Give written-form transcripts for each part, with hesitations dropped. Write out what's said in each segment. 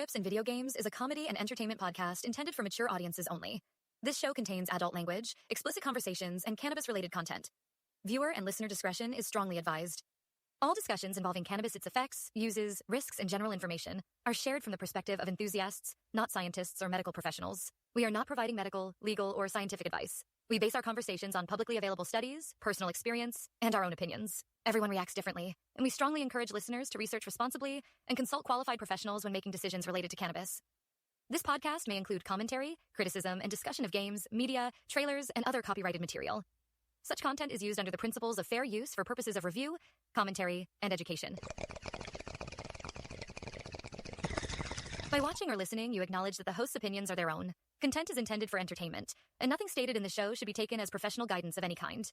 Grips and Video Games is a comedy and entertainment podcast intended for mature audiences only. This show contains adult language, explicit conversations, and cannabis-related content. Viewer and listener discretion is strongly advised. All discussions involving cannabis, its effects, uses, risks, and general information are shared from the perspective of enthusiasts, not scientists or medical professionals. We are not providing medical, legal, or scientific advice. We base our conversations on publicly available studies, personal experience, and our own opinions. Everyone reacts differently, and we strongly encourage listeners to research responsibly and consult qualified professionals when making decisions related to cannabis. This podcast may include commentary, criticism, and discussion of games, media, trailers, and other copyrighted material. Such content is used under the principles of fair use for purposes of review, commentary, and education. By watching or listening, you acknowledge that the host's opinions are their own. Content is intended for entertainment, and nothing stated in the show should be taken as professional guidance of any kind.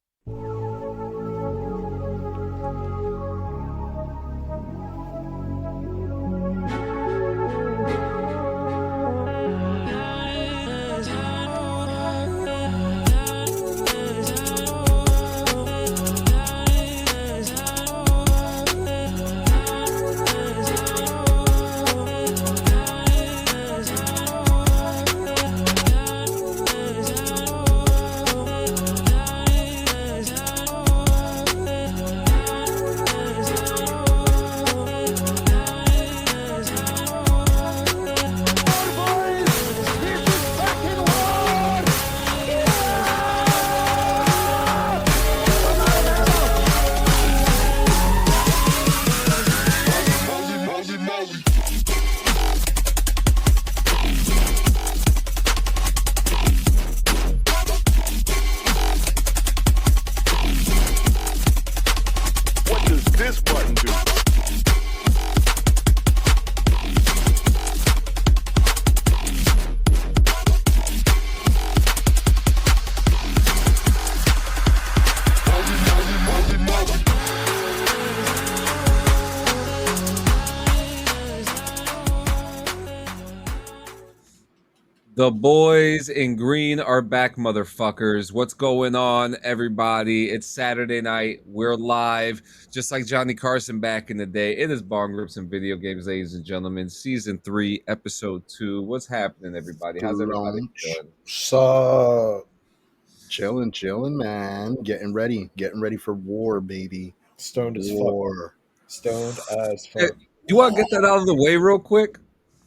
The boys in green are back, motherfuckers. What's going on, everybody? It's Saturday night. We're live, just like Johnny Carson back in the day. It is Bong Grips and Video Games, ladies and gentlemen. Season 3, Episode 2. What's happening, everybody? How's everybody doing? Sup? Chilling, man. Getting ready for war, baby. Stoned as war. fuck. Stoned as fuck. Hey, you want to get that out of the way real quick?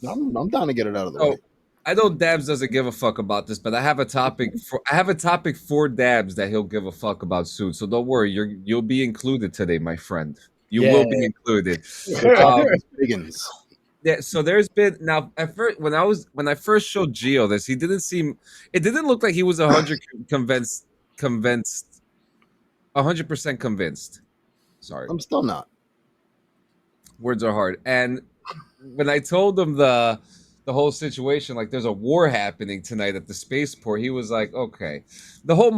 I'm down to get it out of the way. I know Dabs doesn't give a fuck about this, but I have a topic for Dabs that he'll give a fuck about soon. So don't worry, you'll be included today, my friend. You will be included. Yeah. So there's been now at first when I first showed Gio this, it didn't look like he was 100% convinced. Sorry, I'm still not. Words are hard. And when I told him the whole situation, like there's a war happening tonight at the spaceport, he was like, okay. The whole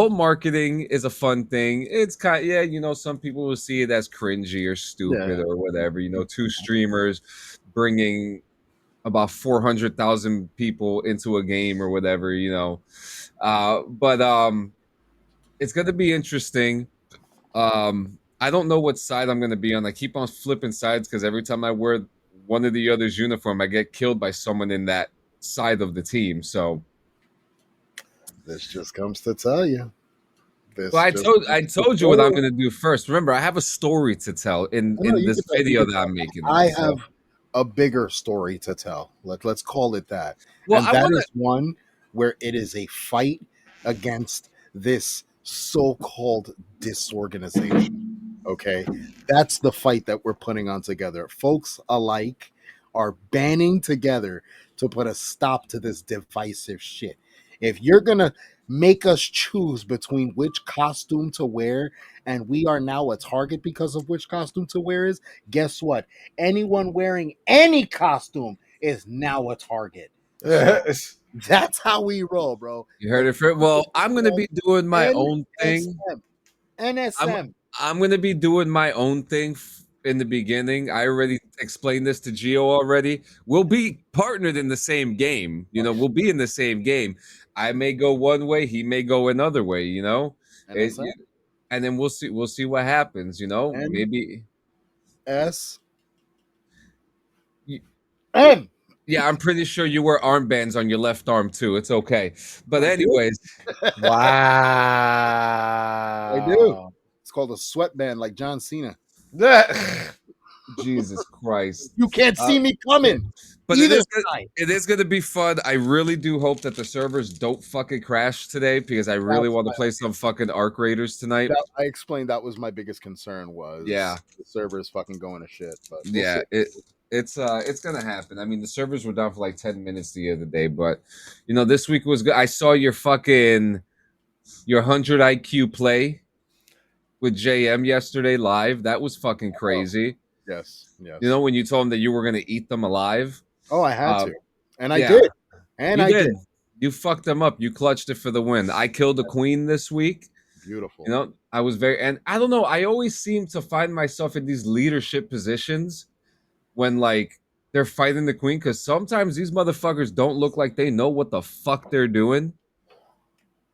marketing is a fun thing. It's kind of, some people will see it as cringy or stupid or whatever. Two streamers bringing about 400,000 people into a game or whatever, but it's going to be interesting. I don't know what side I'm going to be on. I keep on flipping sides because every time I wear one of the other's uniform, I get killed by someone in that side of the team. So this just comes to tell you. I told you what I'm going to do first. Remember, I have a story to tell in this video that I'm making. I have a bigger story to tell. Let's call it that. Well, and that is one where it is a fight against this so-called disorganization. Okay, that's the fight that we're putting on together. Folks alike are banding together to put a stop to this divisive shit. If you're going to make us choose between which costume to wear, and we are now a target because of which costume to wear is, guess what? Anyone wearing any costume is now a target. That's how we roll, bro. You heard it first. Well, I'm going to be doing my own thing. NSM. I'm going to be doing my own thing in the beginning. I already explained this to Gio already. We'll be partnered in the same game. We'll be in the same game. I may go one way. He may go another way, and then we'll see what happens, Maybe. S. M. Yeah, I'm pretty sure you wear armbands on your left arm too. It's okay. But I do. anyways, I do. Wow. It's called a sweatband, like John Cena. Jesus Christ. You can't see me coming But either side. it is gonna be fun. I really do hope that the servers don't fucking crash today because I really want to play some fucking Arc Raiders tonight. I explained that was my biggest concern was Yeah. the servers fucking going to shit. But we'll Yeah, see. it's gonna happen. I mean, the servers were down for like 10 minutes the other day, but this week was good. I saw your 100 IQ play with JM yesterday live. That was fucking crazy. Yes, yes. When you told him that you were gonna eat them alive. Oh, I had to, and I yeah. did, and you I did. You fucked them up. You clutched it for the win. I killed a queen this week. Beautiful. I was and I don't know. I always seem to find myself in these leadership positions when like they're fighting the queen, because sometimes these motherfuckers don't look like they know what the fuck they're doing.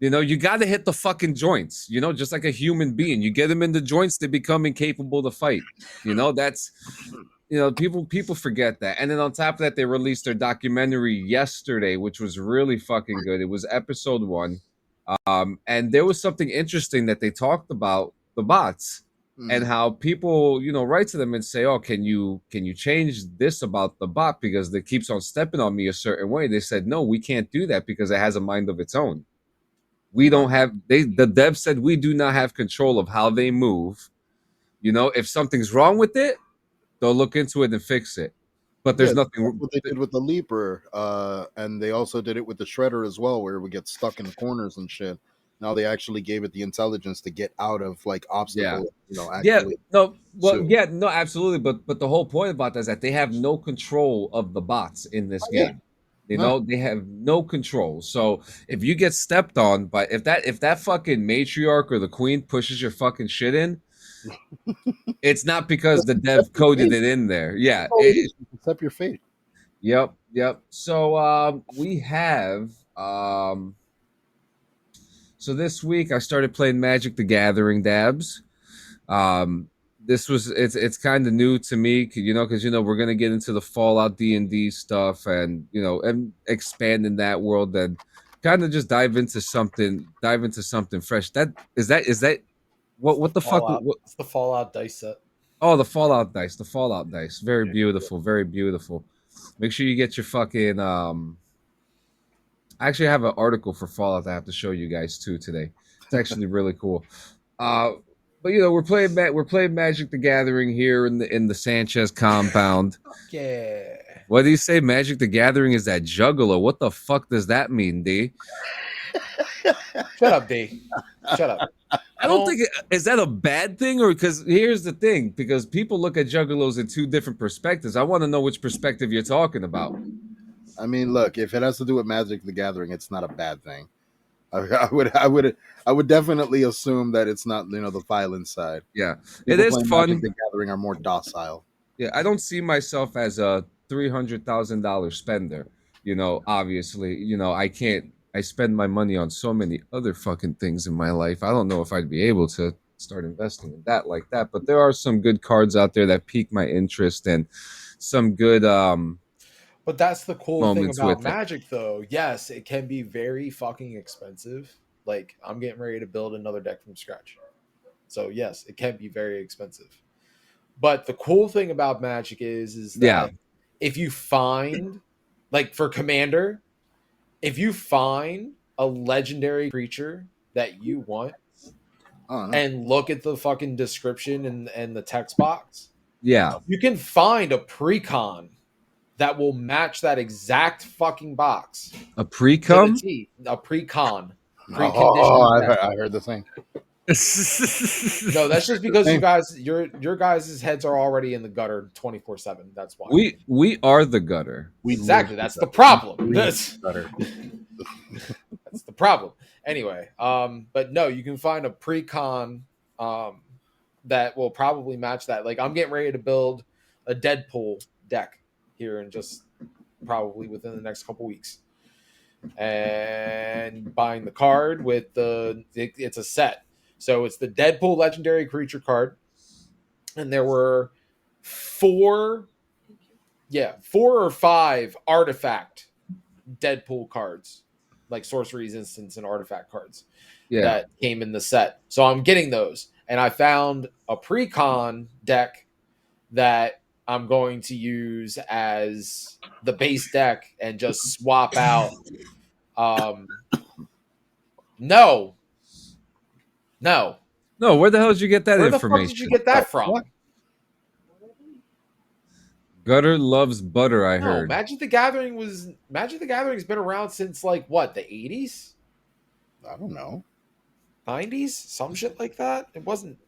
You got to hit the fucking joints, just like a human being. You get them in the joints, they become incapable to fight. That's, people forget that. And then on top of that, they released their documentary yesterday, which was really fucking good. It was episode 1. And there was something interesting that they talked about the bots. And how people, write to them and say, "Oh, can you change this about the bot because it keeps on stepping on me a certain way?" They said, "No, we can't do that because it has a mind of its own. We don't have." The dev said, "We do not have control of how they move. If something's wrong with it, they'll look into it and fix it. But there's nothing." That's what they did with the Leaper, and they also did it with the Shredder as well, where we get stuck in the corners and shit. Now they actually gave it the intelligence to get out of like obstacles. Absolutely. But the whole point about that is that they have no control of the bots in this game. They have no control. So if you get stepped on by if that fucking matriarch or the queen pushes your fucking shit in, it's not because the dev coded it in there. Yeah, accept your fate. Yep. So we have so this week I started playing Magic the Gathering dabs. It's kind of new to me, because we're gonna get into the Fallout D&D stuff and and expand in that world and kind of just dive into something fresh. Is that what the fuck? It's the Fallout dice set. Oh, the Fallout dice. Very beautiful, very beautiful. Make sure you get your fucking I actually have an article for Fallout that I have to show you guys too today. It's actually really cool. But we're playing Magic the Gathering here in the Sanchez compound. Yeah. What do you say? Magic the Gathering is that juggalo. What the fuck does that mean, D? Shut up, D. Shut up. I don't think is that a bad thing, or because here's the thing, because people look at juggalos in two different perspectives. I want to know which perspective you're talking about. I mean, look, if it has to do with Magic the Gathering, it's not a bad thing. I would definitely assume that it's not the violent side. Yeah, People it is fun. Magic the Gathering are more docile. Yeah, I don't see myself as a $300,000 spender. Obviously, I can't. I spend my money on so many other fucking things in my life. I don't know if I'd be able to start investing in that like that. But there are some good cards out there that pique my interest and some good. But that's the cool thing about Magic, it. though. Yes, it can be very fucking expensive. Like, I'm getting ready to build another deck from scratch. So, yes, it can be very expensive. But the cool thing about Magic is that if you find, like for Commander, if you find a legendary creature that you want and look at the fucking description and the text box, you can find a precon that will match that exact fucking box. A pre-com? A pre-con. I heard the same. No, that's just because you guys, your guys' heads are already in the gutter 24/7. That's why. We are the gutter. Exactly. That's the problem. That's the problem. Anyway, but no, you can find a pre-con that will probably match that. Like, I'm getting ready to build a Deadpool deck here in just probably within the next couple weeks, and buying the card with it's a set. So it's the Deadpool legendary creature card, and there were 4 Yeah, 4 or 5 artifact Deadpool cards, like Sorcery's Instance and artifact cards that came in the set. So I'm getting those. And I found a pre-con deck that I'm going to use as the base deck and just swap out. No. Where the hell did you get that Where information? the fuck did you get that from? What? Gutter loves butter, I No, heard. Magic the Gathering's been around since like what, the 80s? I don't know. 90s? Some shit like that? It wasn't.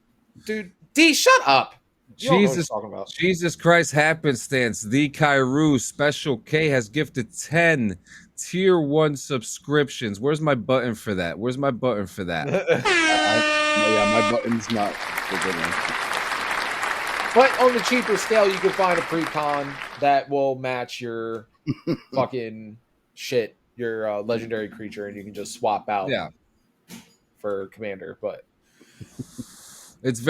Dude, D, shut up. You don't know what you're talking about. Jesus Christ happenstance. The Kairu Special K has gifted 10 tier 1 subscriptions. Where's my button for that? Yeah, my button's not a good one. But on the cheaper scale, you can find a pre-con that will match your fucking shit, your legendary creature, and you can just swap out for commander. But it's a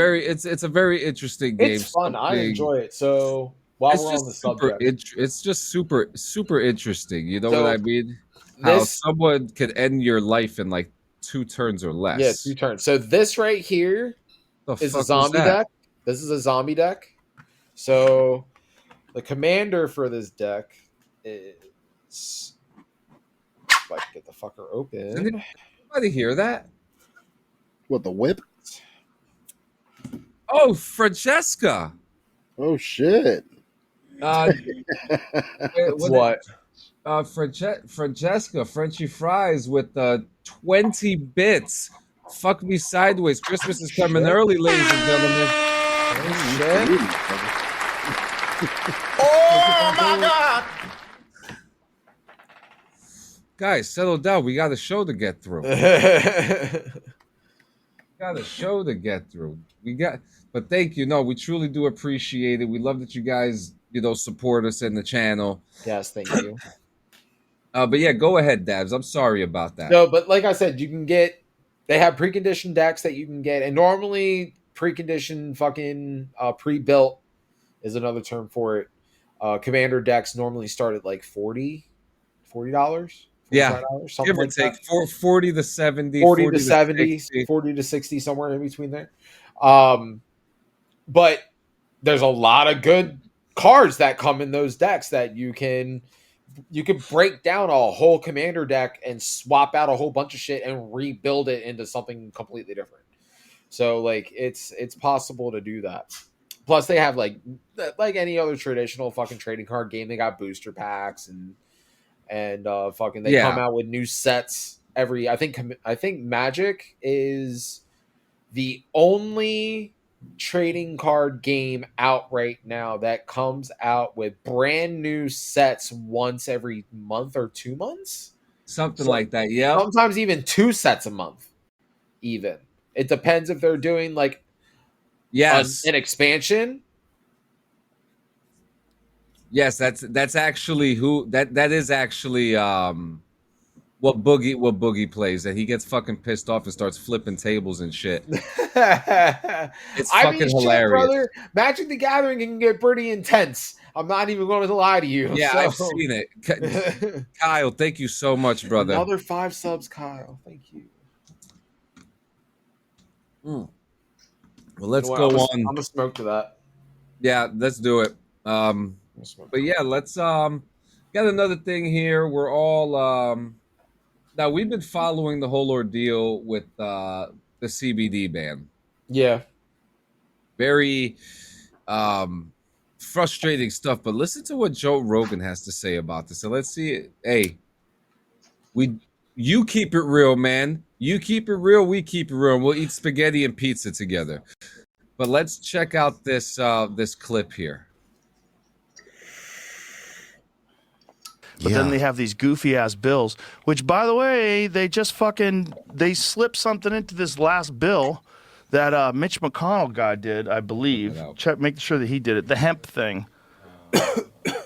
very interesting game. It's fun. I enjoy it. So while we're on the subject, it's just super interesting. You know what I mean? How someone could end your life in like 2 turns or less. Yeah, 2 turns. So this right here is a zombie deck. This is a zombie deck. So the commander for this deck is, if I can get the fucker open. Did anybody hear that? What, the whip? Oh, Francesca. Oh shit. What? Francesca, Frenchy Fries with 20 bits. Fuck me sideways. Christmas is coming early, ladies and gentlemen. Oh my god! Guys, settle down. We got a show to get through. But thank you. No, we truly do appreciate it. We love that you guys, support us in the channel. Yes, thank you. But yeah, go ahead, Dabs. I'm sorry about that. No, but like I said, they have preconditioned decks that you can get, and normally preconditioned fucking pre-built is another term for it. Commander decks normally start at like $40. Yeah, something like take that. 40 to 70, 40 to 70, 40 to 60, somewhere in between there. But there's a lot of good cards that come in those decks that you can break down a whole commander deck and swap out a whole bunch of shit and rebuild it into something completely different. So like it's possible to do that. Plus they have like any other traditional fucking trading card game, they got booster packs and fucking they come out with new sets every. I think Magic is the only trading card game out right now that comes out with brand new sets once every month or 2 months, something like that. Yeah, sometimes even 2 sets a month. Even it depends if they're doing like an expansion. Yes, that's actually that is actually what Boogie plays, that he gets fucking pissed off and starts flipping tables and shit. It's fucking hilarious, brother. Magic the Gathering can get pretty intense. I'm not even going to lie to you. Yeah, I've seen it. Kyle, thank you so much, brother. Another 5 subs, Kyle. Thank you. Well, let's go on. I'm gonna smoke to that. Yeah, let's do it. But yeah, let's got another thing here. We're all now we've been following the whole ordeal with the CBD ban. Yeah. Very frustrating stuff, but listen to what Joe Rogan has to say about this. So let's see it. Hey, you keep it real, man. You keep it real, we keep it real, and we'll eat spaghetti and pizza together. But let's check out this this clip here. But then they have these goofy ass bills, which, by the way, they slipped something into this last bill that Mitch McConnell guy did, I believe. Make sure that he did it. The hemp thing.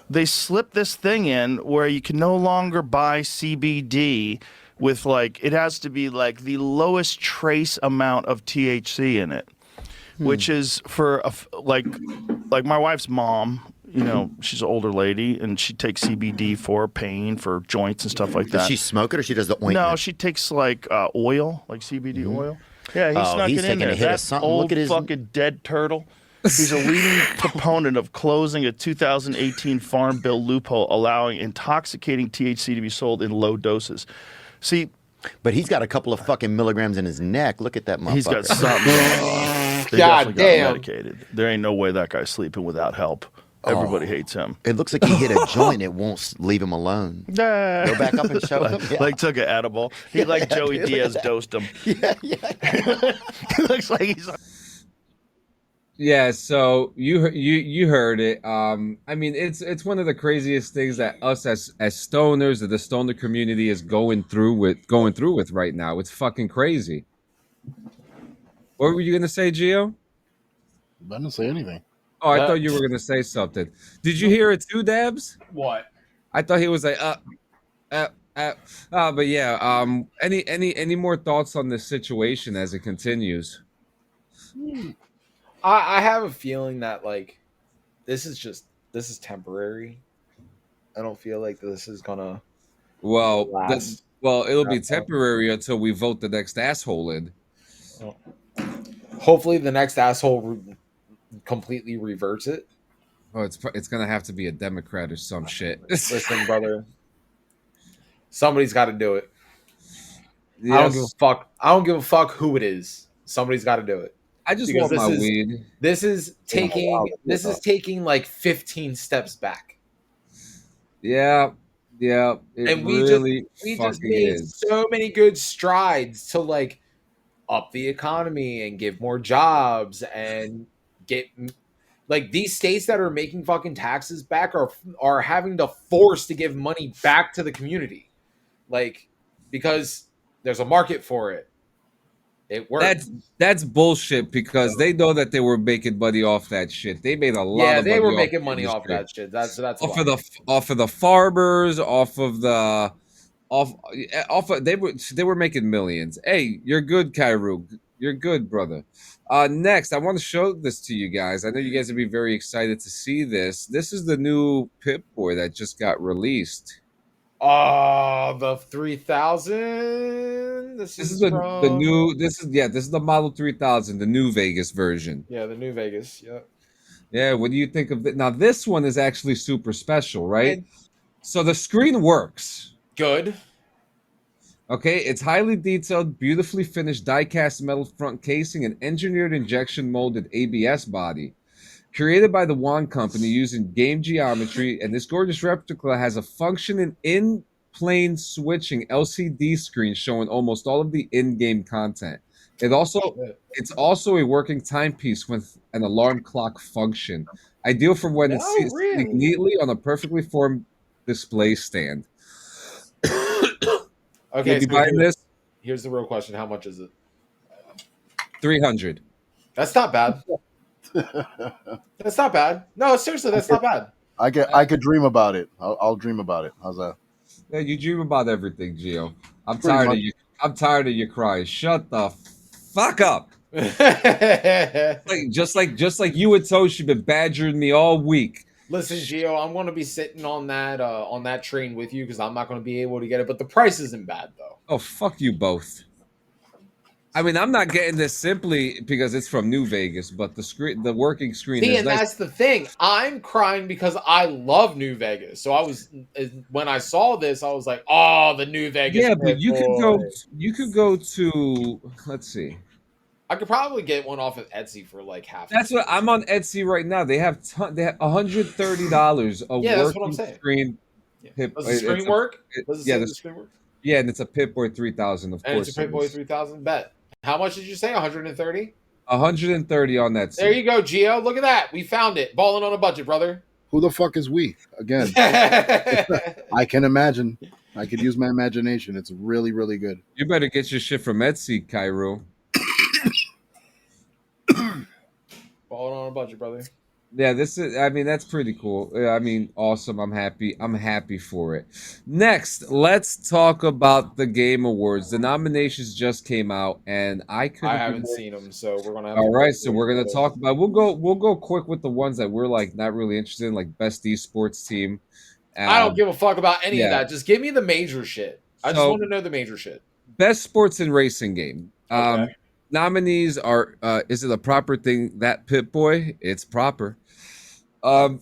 They slipped this thing in where you can no longer buy CBD with it has to be like the lowest trace amount of THC in it, which is for like my wife's mom. she's an older lady, and she takes CBD for pain, for joints and stuff like that. Does she smoke it, or she does the ointment? No, she takes like oil, like CBD oil. Yeah, he snuck he's it in taking there. a hit of That something. old Look at his fucking dead turtle. He's a leading proponent of closing a 2018 Farm Bill loophole allowing intoxicating THC to be sold in low doses. See, but he's got a couple of fucking milligrams in his neck. Look at that motherfucker. he's got something going on. They God definitely damn. got medicated. There ain't no way that guy's sleeping without help. Everybody hates him. It looks like he hit a joint. It won't leave him alone. Nah. Go back up and show him. Yeah. Like took an edible. He like Joey Diaz dosed him. Yeah. He looks like he's. Yeah, so you heard it. I mean, it's one of the craziest things that us as stoners, that the stoner community is going through with right now. It's fucking crazy. What were you gonna say, Gio? I didn't say anything. Oh, I thought you were gonna say something. Did you hear it too, Dabs? What? I thought he was like, but yeah. Any more thoughts on this situation as it continues? I have a feeling that like this is temporary. I don't feel like this is gonna last. It'll be temporary until we vote the next asshole in. Hopefully, the next asshole completely reverts it. Oh, it's gonna have to be a Democrat or some shit. Listen, brother, somebody's got to do it. Yes. I don't give a fuck. I don't give a fuck who it is. Somebody's got to do it. I just Because want my weed. This is taking like 15 steps back. Yeah. And we just made so many good strides to like up the economy and give more jobs and get like these states that are making fucking taxes back are having to force to give money back to the community, like because there's a market for it. It works. That's bullshit because they know that they were making money off that shit. They made a lot of money. Yeah, they were off making the money industry. off that shit. That's off of the farmers, off of they were making millions. Hey, you're good, Kairu. You're good, brother. Next, I want to show this to you guys. I know you guys would be very excited to see this. This is the new Pip-Boy that just got released. The 3000. This is the new. This is the Model 3000, the new Vegas version. Yeah, the new Vegas. Yeah. Yeah. What do you think of it? Now, this one is actually super special, right? So the screen works. Good. Okay, it's highly detailed, beautifully finished die-cast metal front casing and engineered injection molded ABS body. Created by the Wand Company using game geometry, and this gorgeous replica has a functioning in-plane switching LCD screen showing almost all of the in-game content. It's also a working timepiece with an alarm clock function, ideal for when it's sitting neatly on a perfectly formed display stand. Okay, so buying this? Here's the real question: how much is it? $300. That's not bad. That's not bad. No, seriously, that's not bad. I could dream about it. I'll dream about it. How's that? Yeah, you dream about everything, Gio. I'm tired of you. I'm tired of your cries. Shut the fuck up. just like you and Toshi been badgering me all week. Listen, Gio, I'm going to be sitting on that train with you because I'm not going to be able to get it. But the price isn't bad, though. Oh, fuck you both. I mean, I'm not getting this simply because it's from New Vegas, but the working screen is and nice. That's the thing. I'm crying because I love New Vegas. So when I saw this, I was like, oh, the New Vegas. Yeah, but you could go to, let's see. I could probably get one off of Etsy for like half. That's what I'm on Etsy right now. They have $130 a that's what I'm working saying. Screen. Yeah. Does the screen work? The screen work? Yeah, and it's a Pip-Boy 3000, of course. It's a Pip-Boy 3000. Bet. How much did you say? 130. 130 on that. There you go, Gio. Look at that. We found it. Balling on a budget, brother. Who the fuck is we? Again, I can imagine. I could use my imagination. It's really, really good. You better get your shit from Etsy, Cairo. Balling on a budget, brother. Yeah, this is. I mean, that's pretty cool. I mean, awesome. I'm happy. I'm happy for it. Next, let's talk about the Game Awards. The nominations just came out, and I I couldn't be haven't more. seen them, so we're gonna have to All go right, so through it we're gonna together. talk about. We'll go quick with the ones that we're like not really interested in, like best esports team. I don't Um, give a fuck about any of yeah. that. Just give me the major shit. I just So want to know the major shit. best sports and racing game. Okay. Nominees are. Is it a proper thing that Pit Boy? It's proper.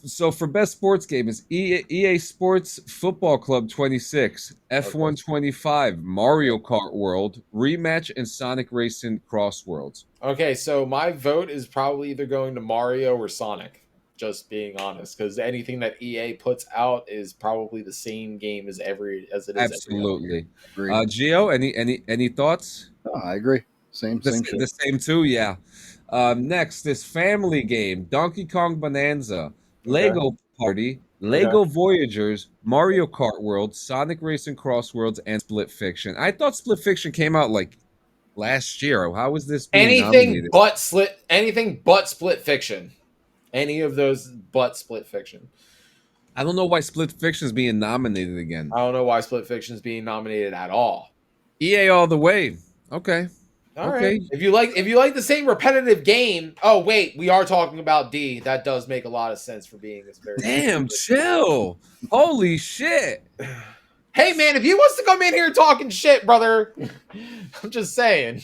So for best sports game is EA Sports Football Club 26, Okay. F1 25, Mario Kart World, Rematch, and Sonic Racing Cross Worlds. Okay, so my vote is probably either going to Mario or Sonic. Just being honest, because anything that EA puts out is probably the same game as it is every other year. Absolutely. Agreed. Gio, any thoughts? No, I agree. Same shit. The same too, yeah. Next is family game, Donkey Kong Bonanza, Okay. Lego Party, Okay. Lego Voyagers, Mario Kart World, Sonic Racing Cross Worlds, and Split Fiction. I thought Split Fiction came out like last year. How is this being Anything nominated? but split fiction. Any of those but split fiction. I don't know why Split Fiction is being nominated again. I don't know why split fiction is being nominated at all. EA all the way. Okay. All right. Okay. If you like the same repetitive game, oh wait, we are talking about D. That does make a lot of sense for being this very. Damn, chill. Holy shit. Hey man, if he wants to come in here talking shit, brother, I'm just saying.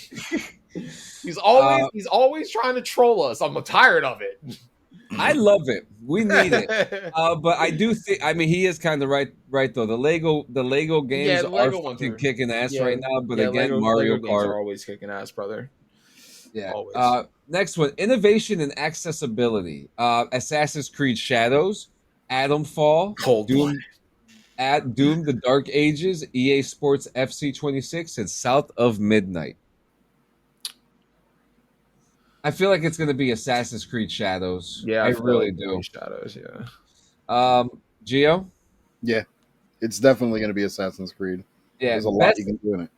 He's always trying to troll us. I'm tired of it. I love it. We need it. But I do think. I mean, he is kind of right though. The Lego games the are Lego ones fucking are kicking ass right now. But again, Lego Mario games are Kart. always kicking ass, brother. Yeah. Always. Next one: innovation and accessibility. Assassin's Creed Shadows, Atom Fall, Cold blood. Doom: The Dark Ages, EA Sports FC 26, and South of Midnight. I feel like it's going to be Assassin's Creed Shadows. Yeah, I feel really like do. Shadows. Yeah. Gio. Yeah, it's definitely going to be Assassin's Creed. Yeah. There's a lot you can do in it.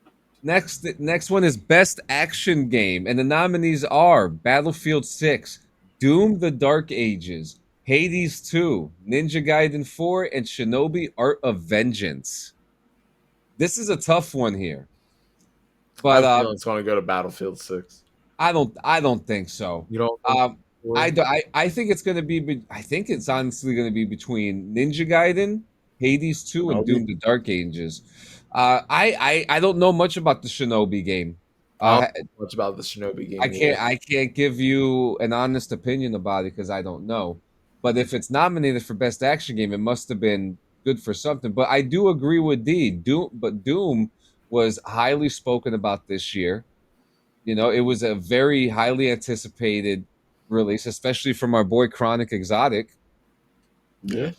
Next one is Best Action Game, and the nominees are Battlefield 6, Doom: The Dark Ages, Hades 2, Ninja Gaiden 4, and Shinobi: Art of Vengeance. This is a tough one here, I have but a feeling it's going to go to Battlefield 6. I don't think so. You don't think I think it's going to be. I think it's honestly going to be between Ninja Gaiden, Hades 2, and Shinobi? Doom: The Dark Ages. I don't know much about the Shinobi game. I don't know much about the Shinobi game. I can't give you an honest opinion about it because I don't know. But if it's nominated for best action game, it must have been good for something. But I do agree with D. Doom was highly spoken about this year. You know, it was a very highly anticipated release, especially from our boy Chronic Exotic. Yeah.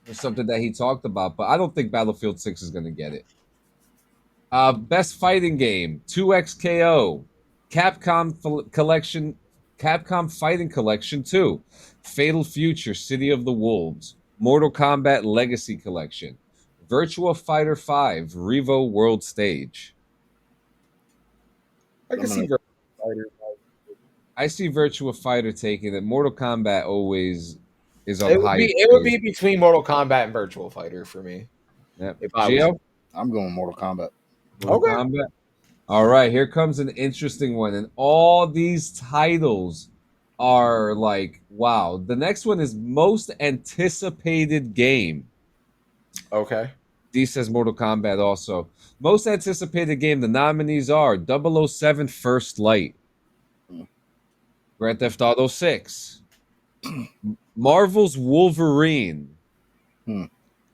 It's something that he talked about, but I don't think Battlefield 6 is going to get it. Best fighting game: 2XKO, Collection, Capcom Fighting Collection 2, Fatal Future: City of the Wolves, Mortal Kombat Legacy Collection, Virtua Fighter 5, Revo World Stage. I can see Fighter. I see Virtua Fighter taking it. Mortal Kombat always is on the highest. It would be between Mortal Kombat and Virtual Fighter for me. Yep. If I Gio? was I'm going Mortal Kombat. Mortal Kombat. All right, here comes an interesting one. And all these titles are like, wow. The next one is most anticipated game. Okay. D says Mortal Kombat also. Most anticipated game, the nominees are 007 First Light, Grand Theft Auto 6, Marvel's Wolverine,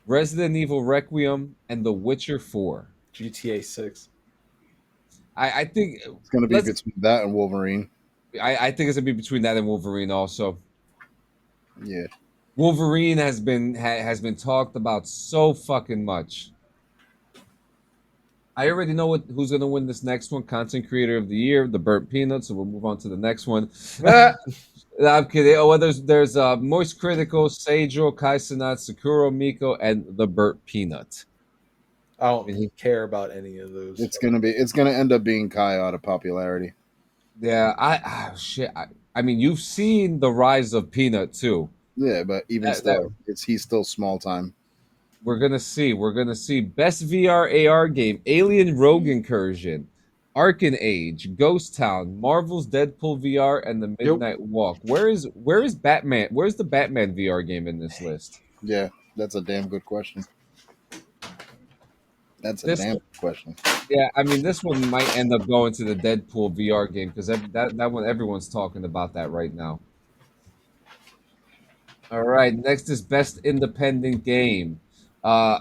Resident Evil Requiem, and The Witcher 4. GTA 6. I think It's going to be between that and Wolverine. I think it's going to be between that and Wolverine also. Yeah. Wolverine has been talked about so fucking much. I already know who's going to win this next one. Content Creator of the Year, the Burnt Peanuts. So we'll move on to the next one. I'm kidding. Oh, well, there's Moist Critical, Seijo, Kai Cenat, Sakura Miko, and the Burnt Peanut. I don't care about any of those. It's gonna end up being Kai out of popularity. Yeah, shit. I mean, you've seen the rise of Peanut too. Yeah, but even still, he's still small time. We're gonna see. We're gonna see best VR AR game: Alien Rogue Incursion, Arcan Age, Ghost Town, Marvel's Deadpool VR, and the Midnight Walk. Where is Batman? Where's the Batman VR game in this list? Yeah, that's a damn good question. That's a This damn good question. Yeah, I mean, this one might end up going to the Deadpool VR game because that one everyone's talking about that right now. All right, next is best independent game. Uh,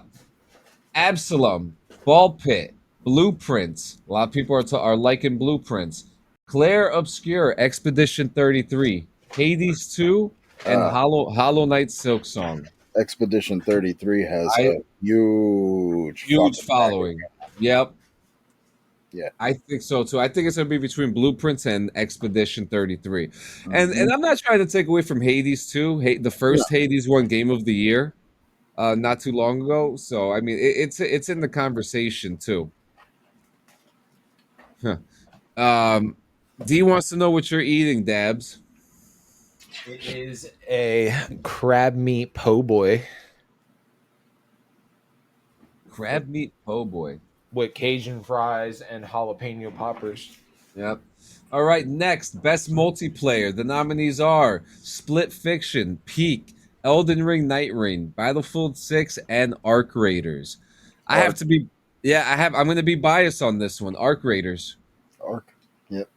Absalom, Ball Pit, Blueprints. A lot of people are liking Blueprints. Claire Obscure, Expedition 33, Hades 2, and Hollow Knight Silk Song. Expedition 33 has a huge following. Yep. Yeah, I think so too. I think it's gonna be between Blueprints and Expedition 33. Mm-hmm. And I'm not trying to take away from Hades too. The first Hades won Game of the Year not too long ago. So I mean it's in the conversation too. Huh. D wants to know what you're eating, Dabs. It is a crab meat po' boy. Crab meat po' boy. With Cajun fries and jalapeno poppers. Yep. All right, next, best multiplayer. The nominees are Split Fiction, Peak, Elden Ring, Night Rain, Battlefield 6, and Arc Raiders. I'm going to be biased on this one. Arc Raiders. Arc. Yep.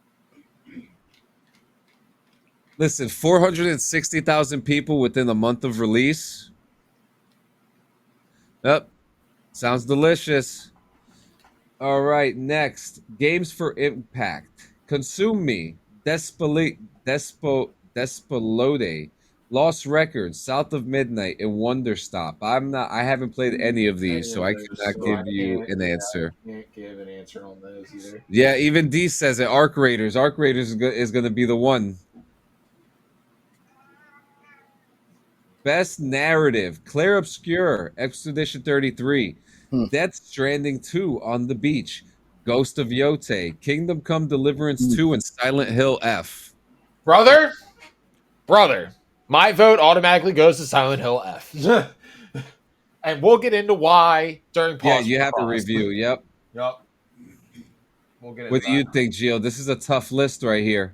Listen, 460,000 people within a month of release. Yep. Sounds delicious. All right, next. Games for Impact. Consume Me. Despelode. Lost Records. South of Midnight. And Wonder Stop. I haven't played any of these, so I cannot give you an answer. I can't give an answer on those either. Yeah, even D says it. Arc Raiders. Arc Raiders is going to be the one. Best Narrative. Claire Obscure. Expedition 33. Death Stranding 2 on the Beach, Ghost of Yote, Kingdom Come Deliverance 2, and Silent Hill F. Brother, my vote automatically goes to Silent Hill F. And we'll get into why during pause. Yeah, you have to review. Yep. We'll get into what do you think, Gio? This is a tough list right here.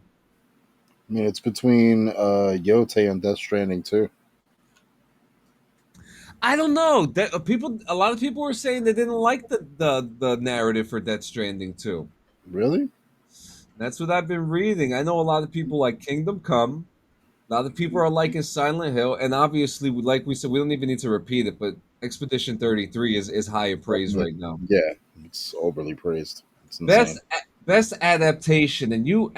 I mean, it's between Yote and Death Stranding 2. I don't know. A lot of people were saying they didn't like the narrative for Death Stranding 2. Really? That's what I've been reading. I know a lot of people like Kingdom Come. A lot of people are liking Silent Hill, and obviously, like we said, we don't even need to repeat it. But Expedition 33 is high in praise right now. Yeah, it's overly praised. It's insane. Best adaptation, and you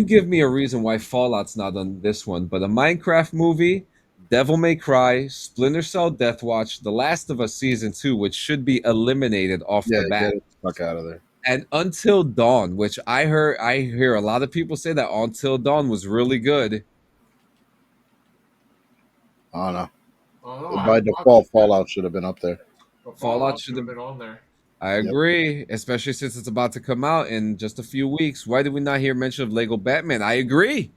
give me a reason why Fallout's not on this one, but a Minecraft movie. Devil May Cry, Splinter Cell Deathwatch, The Last of Us Season 2, which should be eliminated off the bat. Get it the fuck out of there. And Until Dawn, which I hear a lot of people say that Until Dawn was really good. I don't know. By default, Fallout should have been up there. Fallout should have been on there. I agree, especially since it's about to come out in just a few weeks. Why did we not hear mention of Lego Batman? I agree.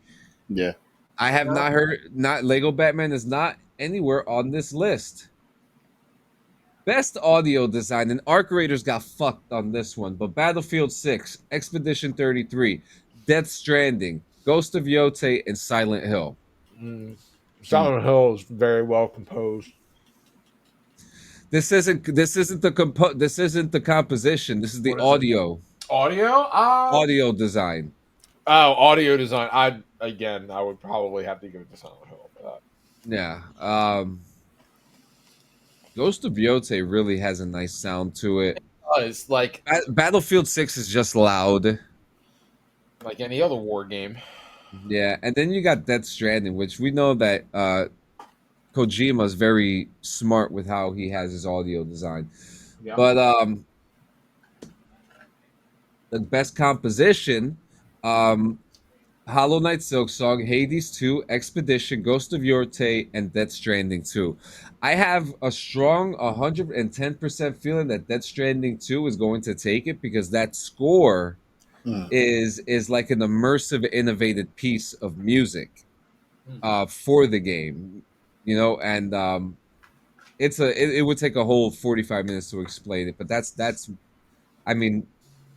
Yeah. I have not heard. Lego Batman is not anywhere on this list. Best audio design, and Arc Raiders got fucked on this one, but Battlefield 6, Expedition 33, Death Stranding, Ghost of Yote, and Silent Hill. Silent Hill is very well composed. This isn't the composition. This is the audio. Audio design. Oh, audio design. I would probably have to give it to Silent Hill for that. Yeah. Ghost of Yote really has a nice sound to it. It's like Battlefield 6 is just loud. Like any other war game. Yeah, and then you got Death Stranding, which we know that Kojima is very smart with how he has his audio design. Yeah. But the best composition, Hollow Knight Silksong, Hades 2, Expedition, Ghost of Yote, and Death Stranding 2. I have a strong 110% feeling that Death Stranding 2 is going to take it because that score is like an immersive, innovative piece of music for the game. and it would take a whole 45 minutes to explain it, but that's I mean,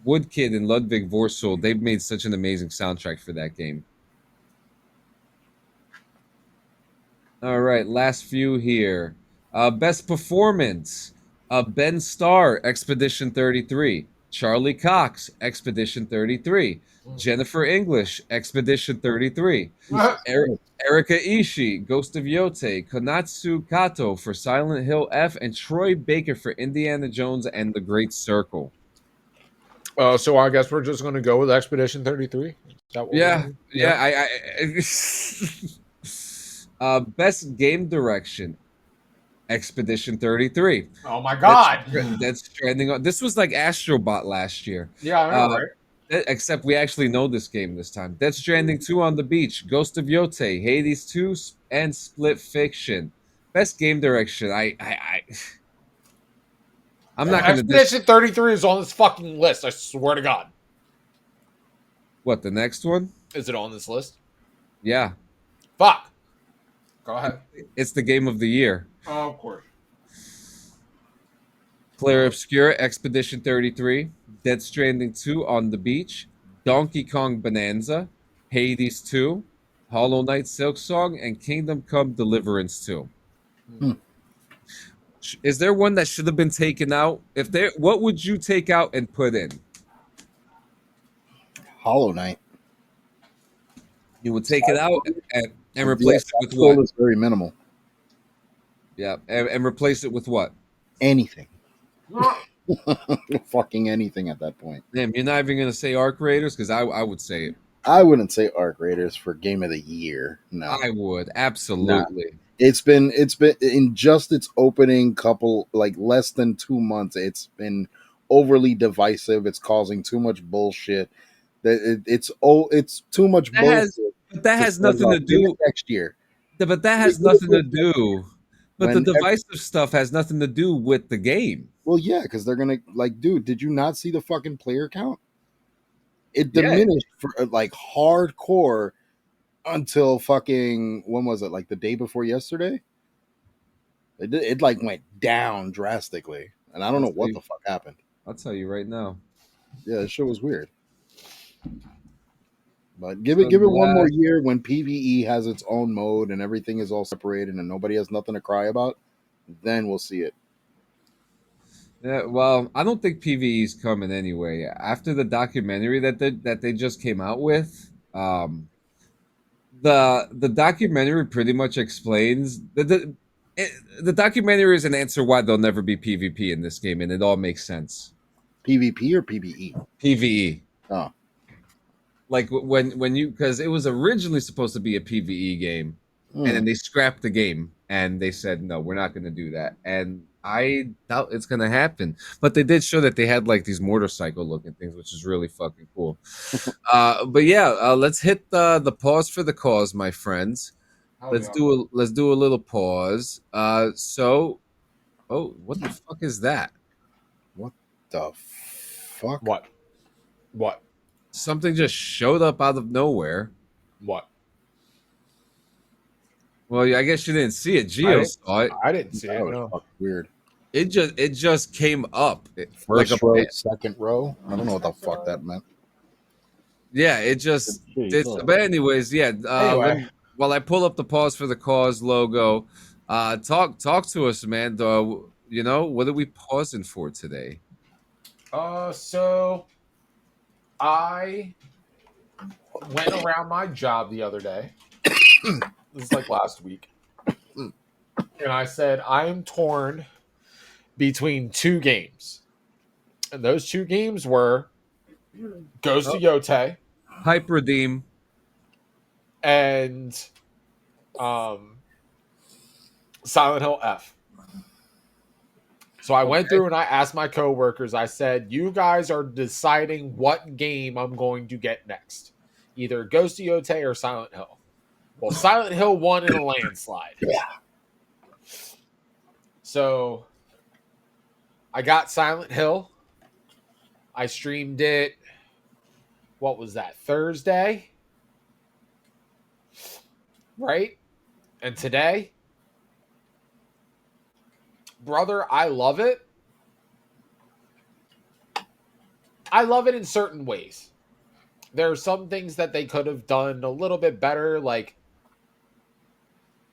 Woodkid and Ludwig Vorsul, they've made such an amazing soundtrack for that game. All right, last few here. Best performance: Ben Starr, Expedition 33; Charlie Cox, Expedition 33; Jennifer English, Expedition 33; Erika Ishii, Ghost of Yote; Konatsu Kato for Silent Hill F; and Troy Baker for Indiana Jones and the Great Circle. So I guess we're just going to go with Expedition 33. Yeah. Best game direction: Expedition 33. Oh my god. That's trending. This was like Astrobot last year. Yeah, I know, right? Except we actually know this game this time. Death Stranding 2 on the Beach, Ghost of Yote, Hades 2, and Split Fiction. Best game direction. I'm not going to. Expedition 33 is on this fucking list. I swear to God. What, the next one? Is it on this list? Yeah. Fuck. Go ahead. It's the game of the year. Oh, of course. Claire Obscura, Expedition 33, Dead Stranding 2 on the Beach, Donkey Kong Bonanza, Hades 2, Hollow Knight Silksong, and Kingdom Come Deliverance 2. Is there one that should have been taken out? What would you take out and put in? Hollow Knight. You would take it out and replace it with what? Is very minimal. Yeah, and replace it with what? Anything. Fucking anything at that point. Damn, you're not even going to say Arc Raiders? Because I would say it. I wouldn't say Arc Raiders for Game of the Year. No, I would absolutely. Nah. It's been in just its opening couple, like less than 2 months. It's been overly divisive. It's causing too much bullshit. It's too much bullshit. But that has nothing to do next year. But that has nothing to do. But the divisive stuff has nothing to do with the game. Well, yeah, because they're gonna dude. Did you not see the fucking player count? It diminished for like hardcore until fucking when was it? Like the day before yesterday. It like went down drastically, and I don't know what the fuck happened. I'll tell you right now. Yeah, this shit was weird. But give it one more year when PvE has its own mode and everything is all separated and nobody has nothing to cry about, then we'll see it. Yeah, well, I don't think PvE is coming anyway. After the documentary that they just came out with, the documentary pretty much explains the documentary is an answer why there'll never be PvP in this game, and it all makes sense. PvP or PvE? PvE. Oh. Like when you, because it was originally supposed to be a PvE game, and then they scrapped the game and they said no, we're not going to do that, and I doubt it's going to happen. But they did show that they had like these motorcycle looking things, which is really fucking cool. But yeah, let's hit the pause for the cause, my friends. Let's do a little pause. What the fuck is that? What the fuck? What? Something just showed up out of nowhere. What? Well, I guess you didn't see it. Gio saw it. I didn't see it. No. Weird. It just came up. First like row, second row. I don't know what the fuck that meant. Yeah, it just. But anyways, yeah. While I pull up the pause for the cause logo, talk to us, man. What are we pausing for today? So I went around my job the other day. This is like last week. And I said, I am torn between two games. And those two games were Ghost of Yote. Hype Redeem. And Silent Hill F. So I went through and I asked my coworkers, I said, you guys are deciding what game I'm going to get next. Either Ghost of Yote or Silent Hill. Well, Silent Hill won in a landslide. Yeah. So I got Silent Hill. I streamed it. What was that? Thursday? Right? And today brother, I love it. I love it in certain ways. There are some things that they could have done a little bit better, like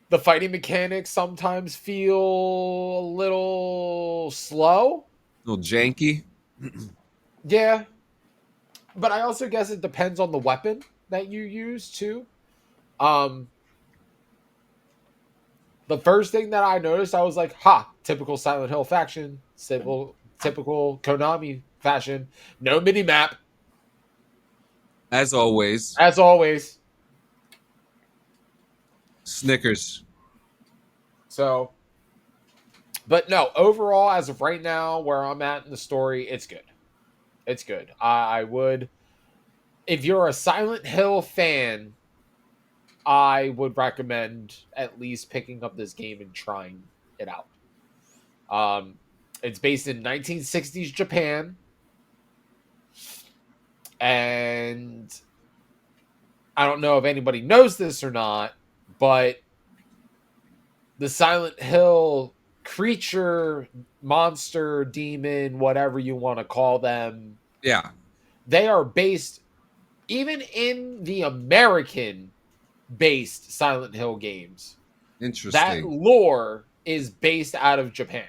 the fighting mechanics sometimes feel a little slow. A little janky. Yeah. But I also guess it depends on the weapon that you use too. Um the first thing that I noticed, I was like, ha, typical Silent Hill faction, typical Konami fashion. No mini map, As always. as always. Snickers. So, but no, overall, as of right now, where I'm at in the story, it's good. It's good. I would, if you're a Silent Hill fan, I would recommend at least picking up this game and trying it out. It's based in 1960s Japan, and I don't know if anybody knows this or not, but the Silent Hill creature, monster, demon, whatever you want to call them, Yeah. they are based, even in the American based Silent Hill games, that Interesting. lore is based out of Japan.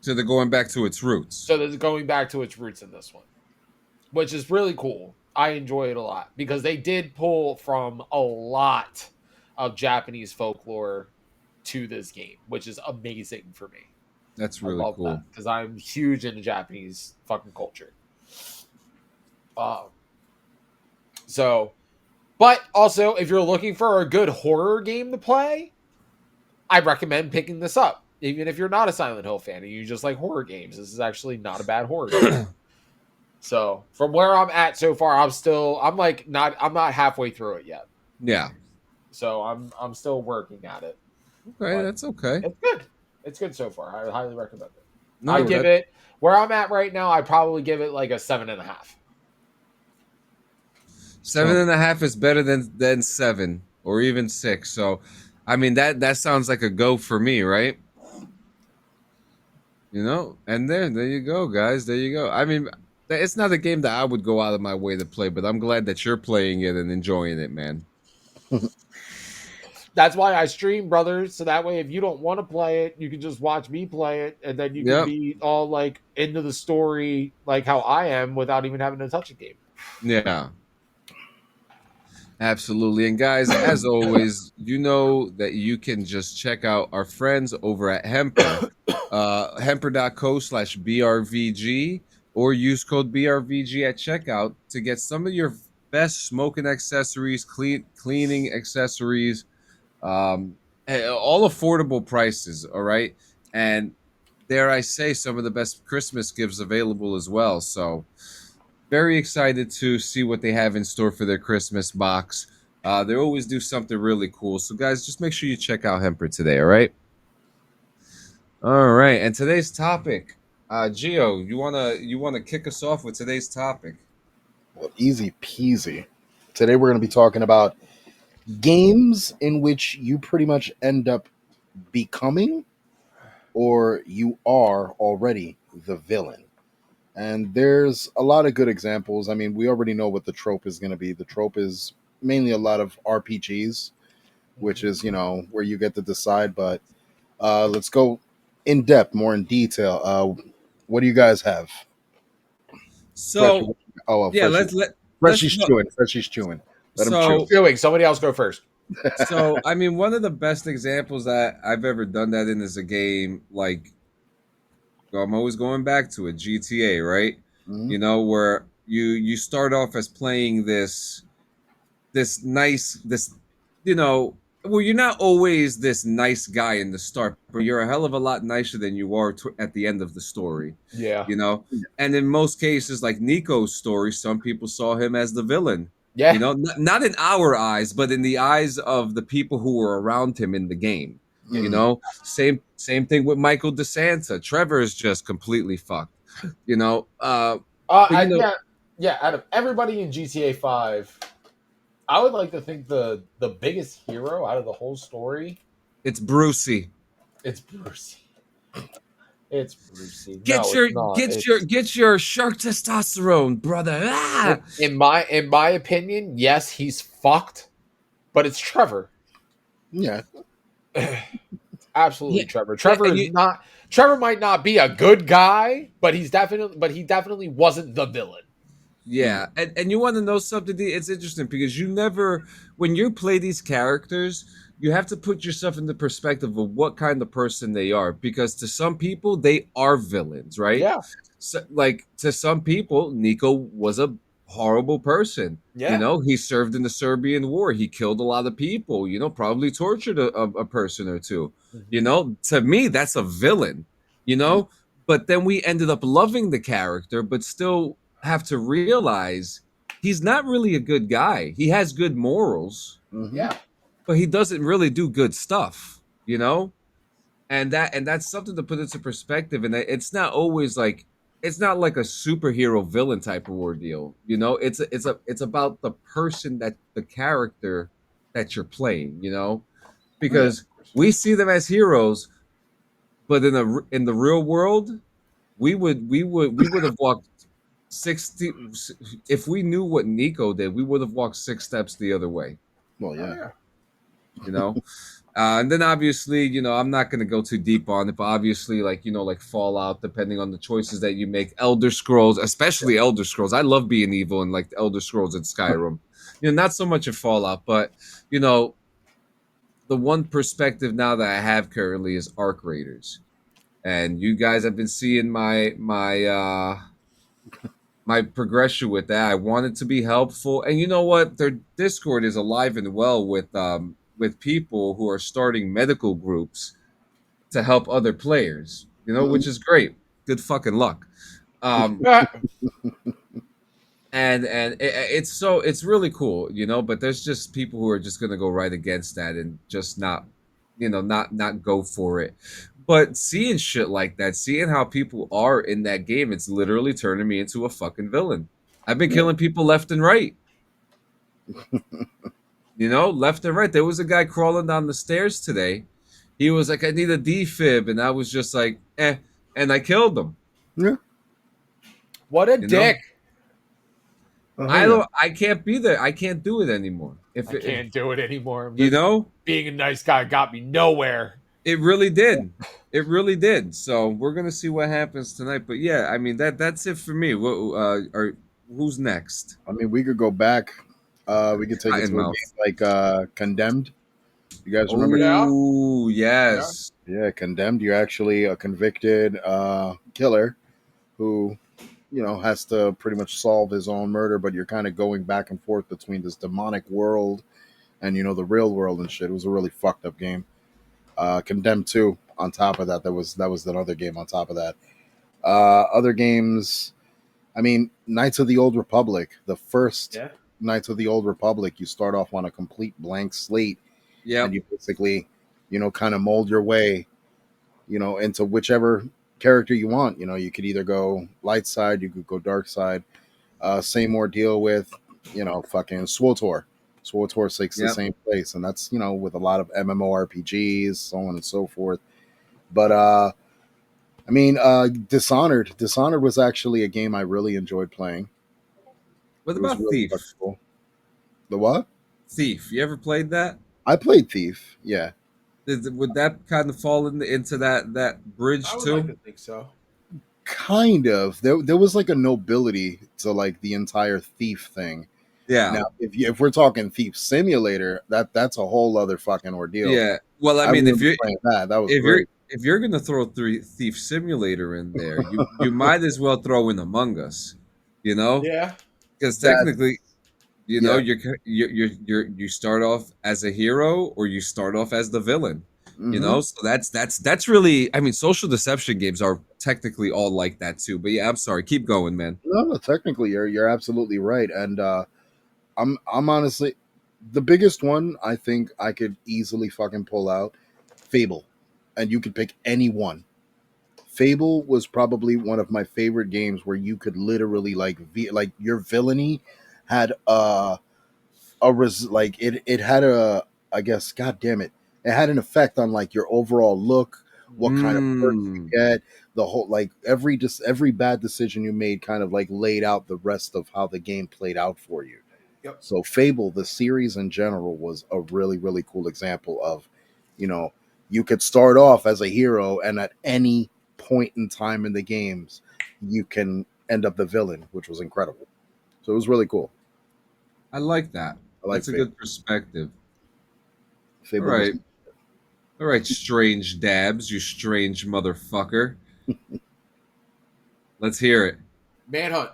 So they're going back to its roots. So they're going back to its roots in this one, which is really cool. I enjoy it a lot because they did pull from a lot of Japanese folklore to this game, which is amazing for me. That's really cool. Because I'm huge into Japanese fucking culture. So, but also, if you're looking for a good horror game to play, I recommend picking this up. Even if you're not a Silent Hill fan and you just like horror games, this is actually not a bad horror game. So, from where I'm at so far, I'm not halfway through it yet. Yeah. So, I'm still working at it. Okay, that's okay. It's good. It's good so far. I highly recommend it. No, I give it, where I'm at right now, I probably give it like a 7.5. 7.5 is better than 7 or even 6. So, I mean that sounds like a go for me, right? You know, and there you go, guys. There you go. I mean, it's not a game that I would go out of my way to play, but I'm glad that you're playing it and enjoying it, man. That's why I stream, brothers. So that way, if you don't want to play it, you can just watch me play it, and then you can be all like into the story, like how I am, without even having to touch a game. Yeah. Absolutely. And guys, as always, you know that you can just check out our friends over at Hemper, hemper.co/BRVG, or use code BRVG at checkout to get some of your best smoking accessories, cleaning accessories, all affordable prices. All right. And dare I say, some of the best Christmas gifts available as well. So, very excited to see what they have in store for their Christmas box. They always do something really cool. So, guys, just make sure you check out Hemper today, all right? All right. And today's topic, Gio, you wanna kick us off with today's topic? Well, easy peasy. Today we're going to be talking about games in which you pretty much end up becoming, or you are already the villain. And there's a lot of good examples. I mean, we already know what the trope is going to be. The trope is mainly a lot of RPGs, which is, where you get to decide. But let's go in depth, more in detail. What do you guys have? So, Freshy's chewing. Let him chew. Somebody else go first. So, I mean, one of the best examples that I've ever done that in is a game like, I'm always going back to it, GTA, right? Mm-hmm. Where you start off as playing this nice, well, you're not always this nice guy in the start, but you're a hell of a lot nicer than you are at the end of the story. Yeah. And in most cases, like Nico's story, some people saw him as the villain. Yeah. Not in our eyes, but in the eyes of the people who were around him in the game. Same thing with Michael DeSanta. Trevor is just completely fucked. Out of everybody in GTA 5, I would like to think the biggest hero out of the whole story, it's Brucey. It's Brucey. It's Brucey. Get No, your it's not. get your shark testosterone, brother. Ah! In my opinion, yes, he's fucked, but it's Trevor. Yeah. Absolutely, Yeah, Trevor. yeah, Trevor is not. Trevor might not be a good guy, but he definitely wasn't the villain. yeah. And you want to know something? It's interesting because you never, when you play these characters, you have to put yourself in the perspective of what kind of person they are. Because to some people, they are villains, right? Yeah, So, like to some people, Nico was a horrible person. You yeah. know, he served in the Serbian War. He killed a lot of people. You know, probably tortured a person or two. You Mm-hmm. know, to me, that's a villain. You know, but then we ended up loving the character, but still have to realize he's not really a good guy. He has good morals, Mm-hmm. Yeah, but he doesn't really do good stuff. You know, and that's something to put into perspective. And it's not always like it's not like a superhero villain type of ordeal. You know, it's about the person that the character that you're playing. You know, Oh, yeah. because we see them as heroes, but in the real world, we would have walked 60 if we knew what Nico did, we would have walked 6 steps the other way, Well, oh yeah. yeah. you know. And then obviously, you know, I'm not going to go too deep on it, but obviously, like, you know, like Fallout, depending on the choices that you make, Elder Scrolls, especially Elder Scrolls. I love being evil in like Elder Scrolls and Skyrim. You know, not so much in Fallout, but you know, the one perspective now that I have currently is Arc Raiders. And you guys have been seeing my progression with that. I wanted to be helpful, and you know what? Their Discord is alive and well with people who are starting medical groups to help other players. You know, Mm-hmm. which is great. Good fucking luck. Um, Yeah. it's really cool, you know. But there's just people who are just gonna go right against that and just not, you know, not go for it. But seeing shit like that, seeing how people are in that game, it's literally turning me into a fucking villain. I've been Yeah. killing people left and right. You know, left and right. There was a guy crawling down the stairs today. He was like, "I need a defib," and I was just like, "Eh," and I killed him. Yeah. What a You know, dick. Oh, I yeah. don't. I can't be there. I can't do it anymore. I can't do it anymore. You know, Being a nice guy got me nowhere. it really did. It really did. So we're gonna see what happens tonight. But yeah, I mean that's it for me. What who's next? I mean, we could go back. We could take it to a Cottonmouth. game like Condemned. You guys remember? Yeah. Oh Yeah. yes. Yeah, Condemned. You're actually a convicted killer who, you know, has to pretty much solve his own murder, but you're kind of going back and forth between this demonic world and, you know, the real world and shit. It was a really fucked up game. Condemned 2 on top of that. That was another game on top of that. Other games, I mean, Knights of the Old Republic, the first Yeah. Knights of the Old Republic, you start off on a complete blank slate and Yep. you basically, you know, kind of mold your way, you know, into whichever character you want. You know, you could either go light side, you could go dark side. Same ordeal with, you know, fucking SWTOR. SWTOR takes the Yep. same place, and that's, you know, with a lot of MMORPGs, so on and so forth. But I mean, Dishonored. Dishonored was actually a game I really enjoyed playing. What It was about really fucking Thief? cool. The what? Thief. You ever played that? I played Thief. Yeah, Would that kind of fall into that bridge I would like too? to think so. kind of. There was like a nobility to like the entire Thief thing. Yeah. Now, if we're talking Thief Simulator, that's a whole other fucking ordeal. Yeah. Well, I I mean, remember playing that. That was great. if you're gonna throw Thief Simulator in there, you might as well throw in Among Us. You know, Yeah. because That technically, you know, yeah. you start off as a hero or you start off as the villain. You Hmm. know, so that's really. I mean, social deception games are technically all like that too. But yeah, I'm sorry. Keep going, man. No, technically you're absolutely right, and I'm honestly the biggest one I think I could easily fucking pull out Fable, and you could pick any one. Fable was probably one of my favorite games where you could literally like your villainy had like it had a, I guess, god damn it, it had an effect on like your overall look, what kind of perks you get, the whole like every bad decision you made kind of like laid out the rest of how the game played out for you. Yep. So Fable, the series in general, was a really, really cool example of, you could start off as a hero, and at any point in time in the games, you can end up the villain, which was incredible. So it was really cool. I like that. That's a good perspective. Fable All right, strange dabs, you strange motherfucker. Let's hear it. Manhunt.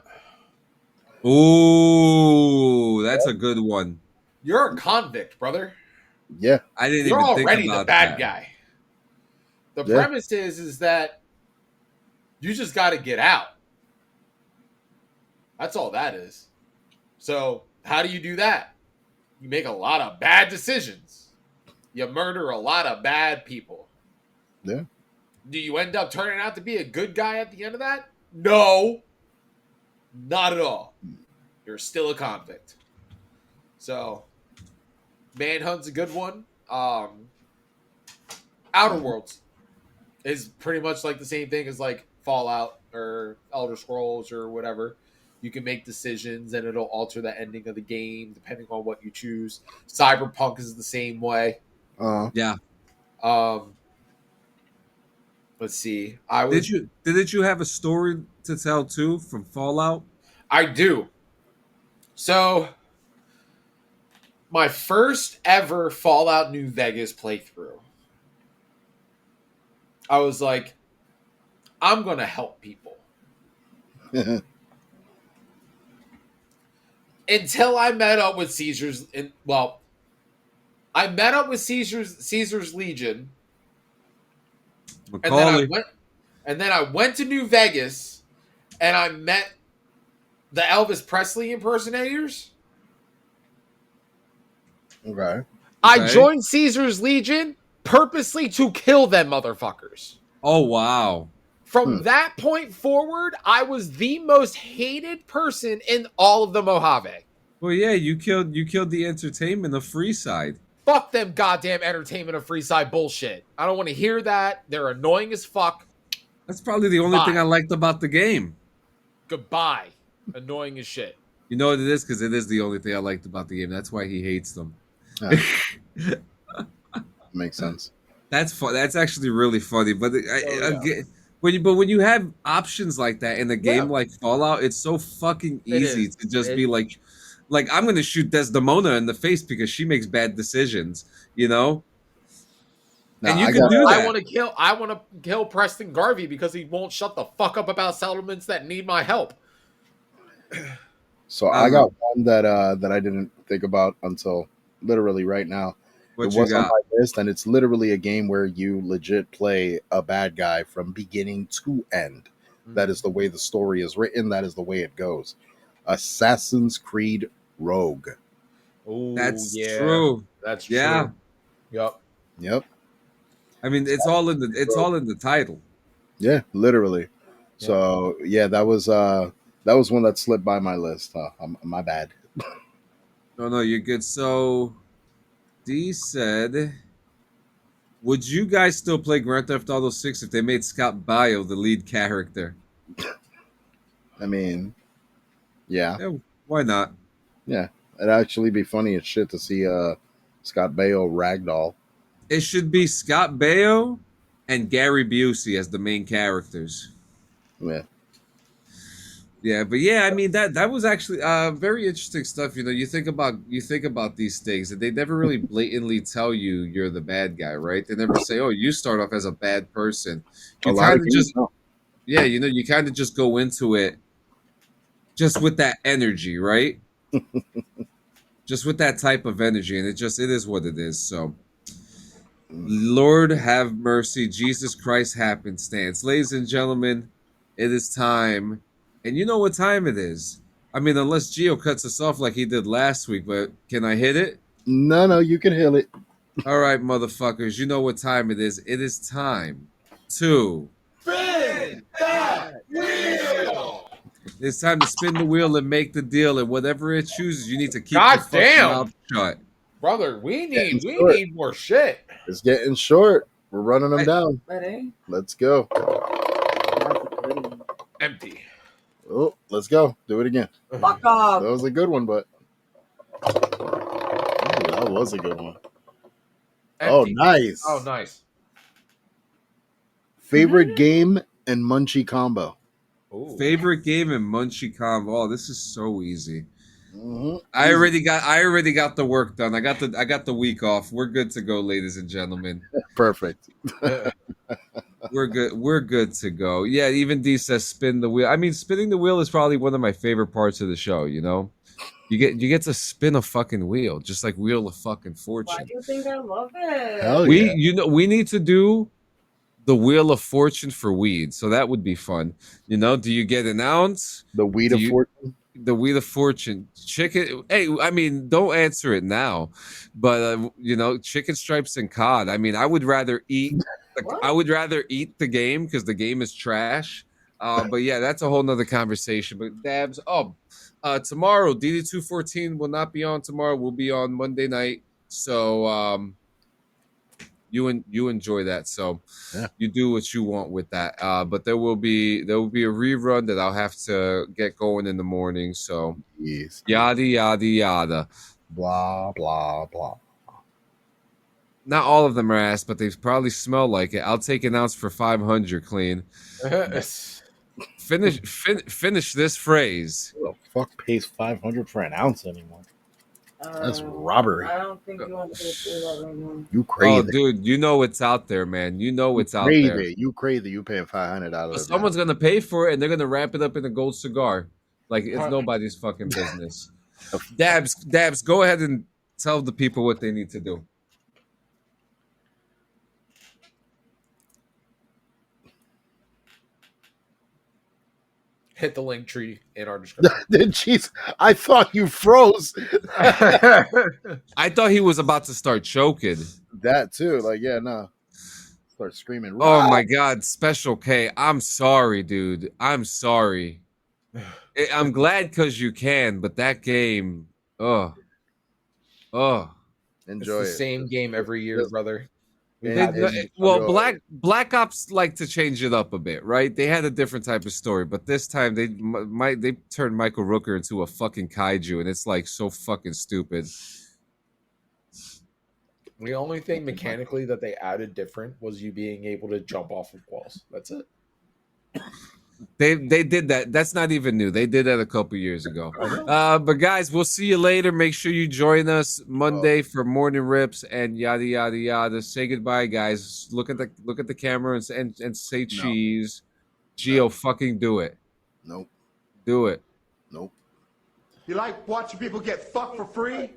Ooh, that's a good one. You're a convict, brother. Yeah. I didn't You're even think already about the bad that. guy. The premise is that you just got to get out. That's all that is. So how do you do that? You make a lot of bad decisions. You murder a lot of bad people. Yeah. Do you end up turning out to be a good guy at the end of that? No. Not at all. You're still a convict. So, Manhunt's a good one. Outer Worlds is pretty much like the same thing as like Fallout or Elder Scrolls or whatever. You can make decisions and it'll alter the ending of the game depending on what you choose. Cyberpunk is the same way. Yeah. Let's see. Didn't you have a story to tell too from Fallout? I do. So, my first ever Fallout New Vegas playthrough, I was like, I'm going to help people. Until I met up with Caesar's. I met up with Caesar's Legion. Macaulay. And then I went to New Vegas and I met the Elvis Presley impersonators. Okay. I joined Caesar's Legion purposely to kill them motherfuckers. Oh, wow. From that point forward, I was the most hated person in all of the Mojave. Well, yeah, you killed the entertainment of Freeside. Fuck them goddamn entertainment of Freeside bullshit. I don't want to hear that. They're annoying as fuck. That's probably the only thing I liked about the game. Goodbye. Annoying as shit. You know what it is? Because it is the only thing I liked about the game. That's why he hates them. Makes sense. That's fun. That's actually really funny. But when you have options like that in a game like Fallout, it's so fucking easy to just be like I'm going to shoot Desdemona in the face because she makes bad decisions, you know? And you can do that. I want to kill Preston Garvey because he won't shut the fuck up about settlements that need my help. So I got one that I didn't think about until literally right now. What it was on my list, and it's literally a game where you legit play a bad guy from beginning to end. Mm-hmm. That is the way the story is written. That is the way it goes. Assassin's Creed Rogue. Oh, that's true. That's true. Yep. I mean, it's all in the title. Yeah, literally. Yeah. So that was one that slipped by my list. My bad. No, you're good. So D said, would you guys still play Grand Theft Auto 6 if they made Scott Baio the lead character? I mean, yeah. Why not? Yeah, it'd actually be funny as shit to see Scott Baio ragdoll. It should be Scott Baio and Gary Busey as the main characters. Yeah, but I mean that was actually very interesting stuff. You know, you think about these things, and they never really blatantly tell you you're the bad guy, right? They never say, "Oh, you start off as a bad person." You kind of just, you kind of just go into it just with that energy, right? Just with that type of energy, and it is what it is. So, Lord have mercy, Jesus Christ, happenstance, ladies and gentlemen, it is time. And you know what time it is. I mean, unless Gio cuts us off like he did last week, but can I hit it? No, you can hit it. All right, motherfuckers, you know what time it is. It is time to spin that wheel. It's time to spin the wheel and make the deal, and whatever it chooses, you need to keep your fucking mouth shut. Brother, we need more shit. It's getting short. We're running them down. Ready? Let's go. Empty. Oh, let's go. Do it again. Fuck off. That was a good one, but that was a good one. Empty. Oh, nice. Oh, nice. Favorite game and munchie combo. Ooh. Favorite game and munchie combo. Oh, this is so easy. Mm-hmm. I already got the work done. I got the week off. We're good to go, ladies and gentlemen. Perfect. We're good. We're good to go. Yeah, even D says spin the wheel. I mean, spinning the wheel is probably one of my favorite parts of the show. You know, you get to spin a fucking wheel, just like Wheel of fucking Fortune. Why do you think I love it? Hell yeah. We need to do the Wheel of Fortune for weed, so that would be fun. You know, do you get an ounce? The weed of fortune. The Wheel of Fortune chicken. Hey, I mean, don't answer it now, but you know, chicken stripes and cod. I mean, I would rather eat. I would rather eat the game because the game is trash. But yeah, that's a whole nother conversation. But Dabs, tomorrow DD214 will not be on tomorrow. We'll be on Monday night. So you enjoy that. So you do what you want with that. But there will be a rerun that I'll have to get going in the morning. So yada yada yada. Blah blah blah. Not all of them are ass, but they probably smell like it. I'll take an ounce for 500 clean. Finish this phrase. Who the fuck pays 500 for an ounce anymore? That's robbery. I don't think you want to do that right now. You crazy. Oh, dude, you know it's out there, man. You know it's out crazy. there. You crazy. You paying $500. Someone's going to pay for it, and they're going to wrap it up in a gold cigar. Like, it's nobody's fucking business. Dabs, go ahead and tell the people what they need to do. Hit the link tree in our description. Jeez, I thought you froze. I thought he was about to start choking. That too. Like, yeah, no. Start screaming. Oh my God, Special K. I'm sorry, dude. I'm sorry. I'm glad because you can, but that game, enjoy It's the same game every year, brother. Black Ops like to change it up a bit, right? They had a different type of story, but this time they turned Michael Rooker into a fucking kaiju, and it's like so fucking stupid. The only thing mechanically that they added different was you being able to jump off of walls. That's it. They did that. That's not even new. They did that a couple years ago. But guys, we'll see you later. Make sure you join us Monday for morning rips and yada yada yada. Say goodbye, guys. Look at the camera and say cheese. Gio, fucking do it. Nope. Do it. Nope. You like watching people get fucked for free?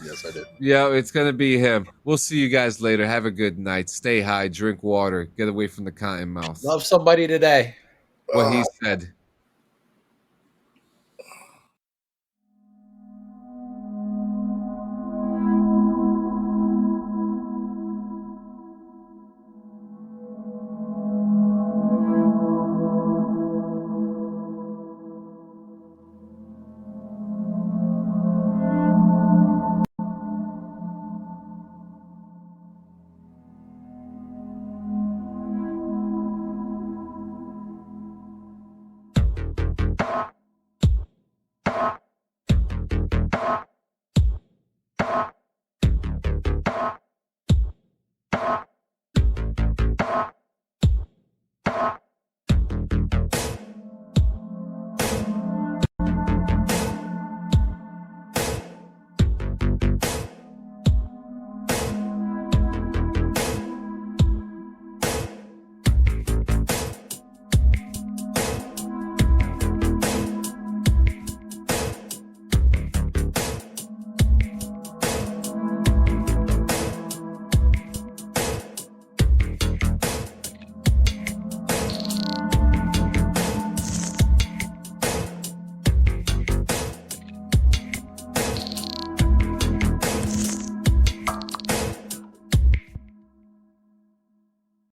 Yes, I did. Yeah, it's gonna be him. We'll see you guys later. Have a good night. Stay high. Drink water. Get away from the cotton mouth. Love somebody today. What he said.